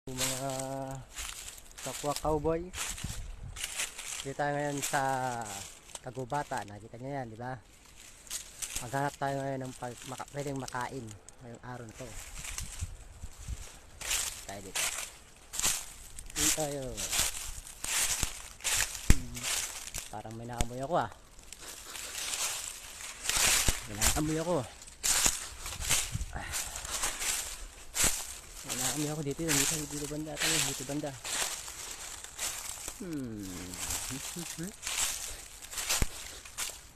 Mga kapwa cowboy, dito tayo ngayon sa Kagubata. Nakita nyo yan, di ba? Maghanap tayo ngayon ng pwedeng makain ngayong araw na to. Tayo dito. Dito tayo. Parang may naamoy ako ah. May naamoy ako. Naamoy ako dito yun. Dito banda tayo. Dito banda.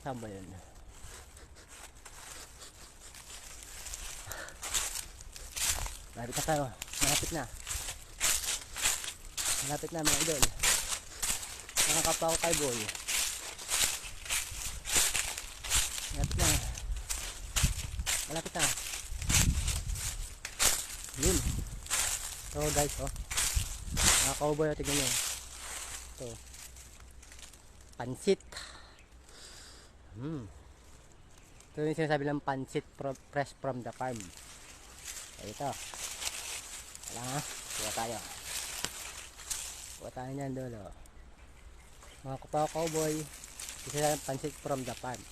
Saan ba yun? Malapit na tayo. Malapit na. Malapit na mga idol. Nakakapa ako kay boy. Malapit na. Malapit na. Yun. So guys, oh. Mga cowboy, tignan nyo. Ito. Pansit. Ito yung sinasabi ng pansit fresh from the farm. Ito. Wala nga. Kuha tayo. Kuha tayo nyan dulo. Mga kapaw cowboy. Isa lang pansit from the farm.